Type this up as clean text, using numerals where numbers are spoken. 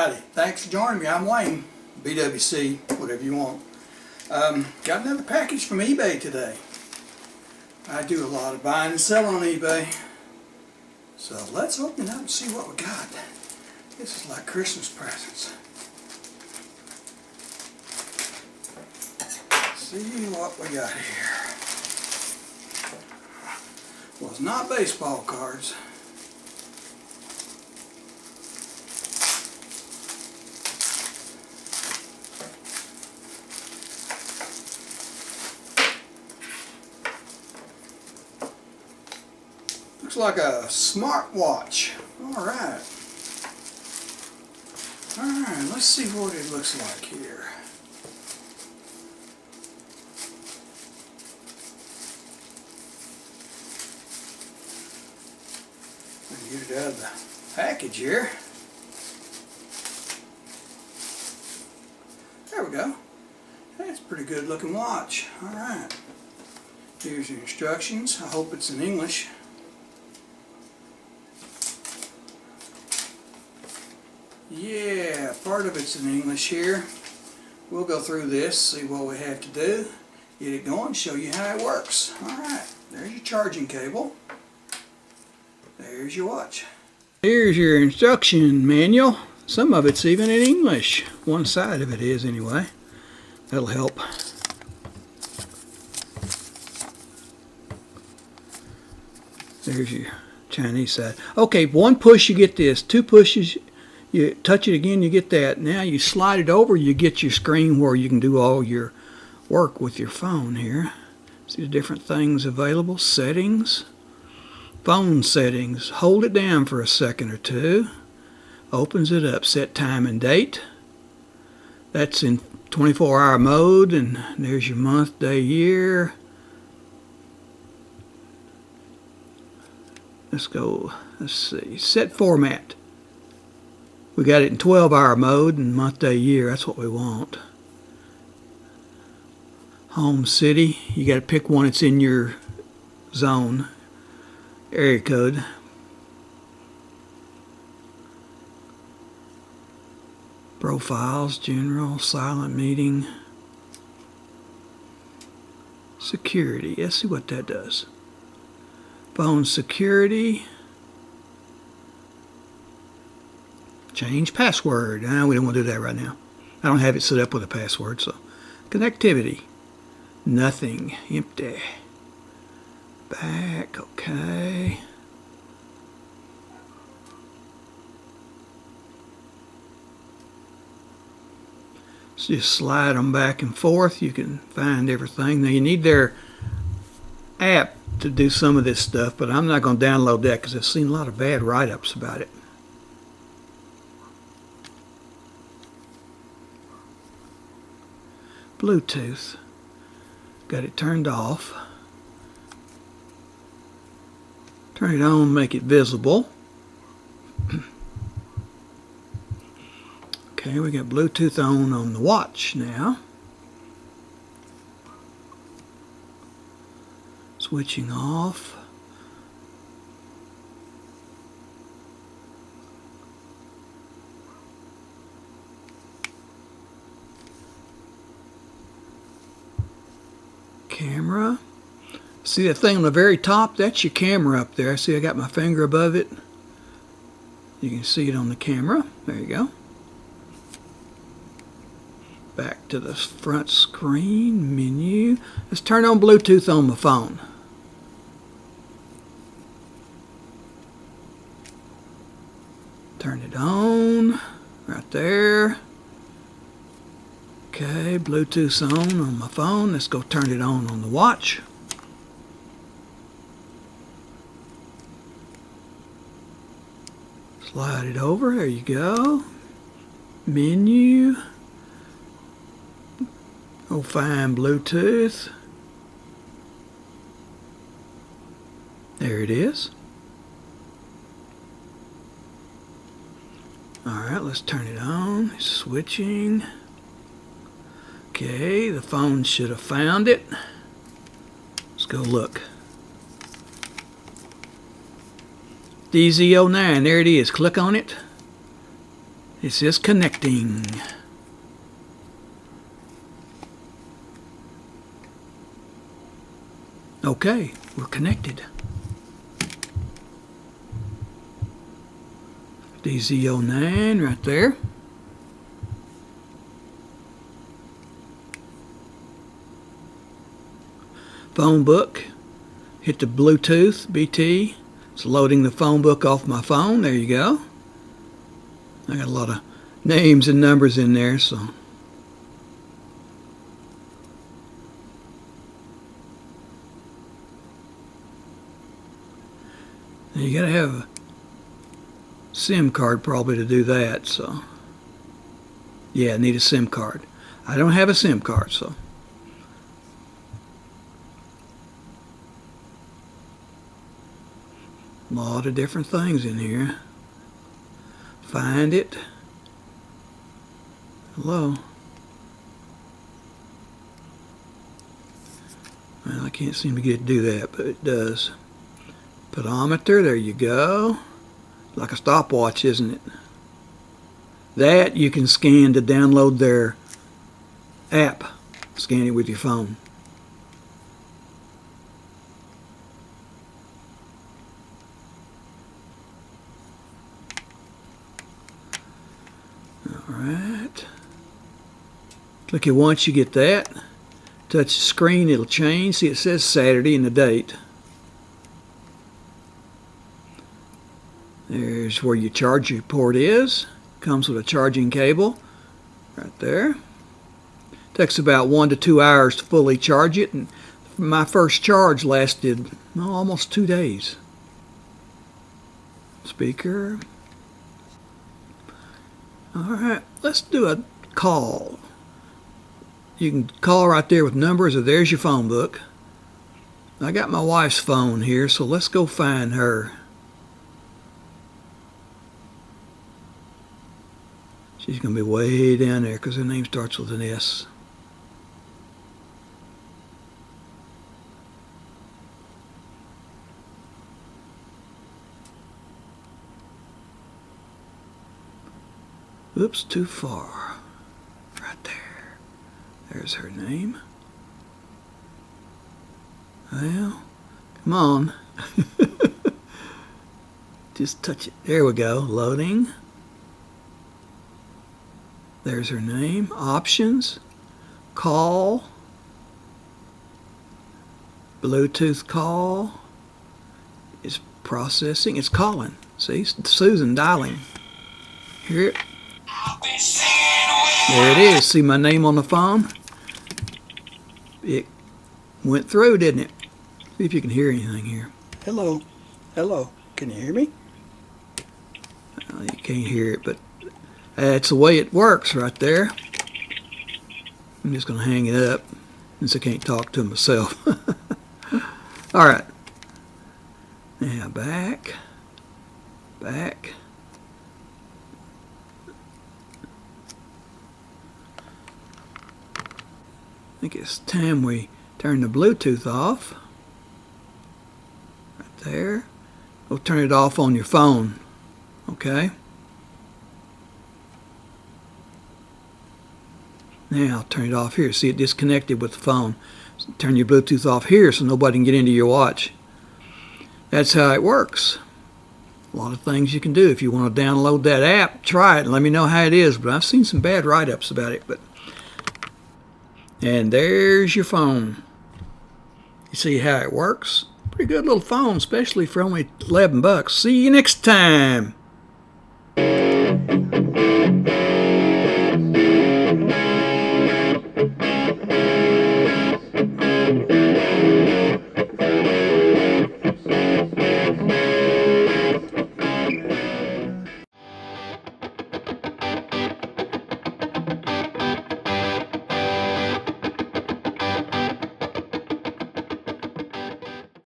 Howdy. Thanks for joining me. I'm Wayne, BWC, whatever you want. Got another package from eBay today. I do a lot of buying and selling on eBay. So let's open it up and see what we got. This is like Christmas presents. See what we got here. Well, it's not baseball cards. Looks like a smartwatch. Alright. Alright, let's see what it looks like here. Get it out of the package here. There we go. That's a pretty good looking watch. Alright. Here's your instructions. I hope it's in English. Yeah, part of it's in English here. We'll go through this, see what we have to do, get it going, show you how it works. Alright, there's your charging cable. There's your watch. Here's your instruction manual. Some of it's even in English. One side of it is anyway. That'll help. There's your Chinese side. Okay, one push you get this. Two pushes you touch it again, you get that. Now you slide it over, you get your screen where you can do all your work with your phone here. See the different things available. Settings. Phone settings. Hold it down for a second or two. Opens it up. Set time and date. That's in 24-hour mode. And there's your month, day, year. Let's go. Let's see. Set format. We got it in 12-hour mode and month, day, year. That's what we want. Home city. You got to pick one that's in your zone. Area code. Profiles, general, silent meeting. Security. Let's see what that does. Phone security. Change password. We don't want to do that right now. I don't have it set up with a password. So, connectivity. Nothing. Empty. Back. Okay. So just slide them back and forth. You can find everything. Now you need their app to do some of this stuff, but I'm not going to download that because I've seen a lot of bad write-ups about it. Bluetooth. Got it turned off. Turn it on, make it visible. Okay, we got Bluetooth on the watch now. Switching off. Camera. See that thing on the very top? That's your camera up there. See, I got my finger above it. You can see it on the camera. There you go. Back to the front screen, menu. Let's turn on Bluetooth on my phone. Turn it on. Right there. Okay, Bluetooth's on my phone. Let's go turn it on the watch. Slide it over. There you go. Menu. Go find Bluetooth. There it is. Alright, let's turn it on. Switching. Okay, the phone should have found it. Let's go look. DZ09, there it is. Click on it. It says connecting. Okay, we're connected. DZ09 right there. Phone book. Hit the Bluetooth, BT. It's loading the phone book off my phone. There you go. I got a lot of names and numbers in there, so. You gotta have a SIM card probably to do that, so. Yeah, I need a SIM card. I don't have a SIM card, so. A lot of different things in here. Find it. Hello. Well, I can't seem to get it to do that, but it does. Passometer, there you go. Like a stopwatch, isn't it? That you can scan to download their app. Scan it with your phone. Alright. Click it once, you get that. Touch the screen, it'll change. See, it says Saturday and the date. There's where your charger port is. Comes with a charging cable right there. Takes about 1 to 2 hours to fully charge it, and my first charge lasted almost 2 days. Speaker. Alright, let's do a call. You can call right there with numbers, or there's your phone book. I got my wife's phone here, so let's go find her. She's going to be way down there because her name starts with an S. Oops, too far. Right there. There's her name. Well, come on. Just touch it. There we go. Loading. There's her name. Options. Call. Bluetooth call. It's processing. It's calling. See? Susan dialing. Hear it? There it is. See my name on the phone? It went through, didn't it? See if you can hear anything here. Hello. Hello. Can you hear me? Well, you can't hear it, but that's the way it works right there. I'm just going to hang it up since I can't talk to myself. All right. Now back. Back. I think it's time we turn the Bluetooth off. Right there. We'll turn it off on your phone. Okay? Now I'll turn it off here. See, it disconnected with the phone. So turn your Bluetooth off here so nobody can get into your watch. That's how it works. A lot of things you can do. If you want to download that app, try it and let me know how it is. But I've seen some bad write-ups about it. And there's your phone. You see how it works? Pretty good little phone, especially for only $11. See you next time.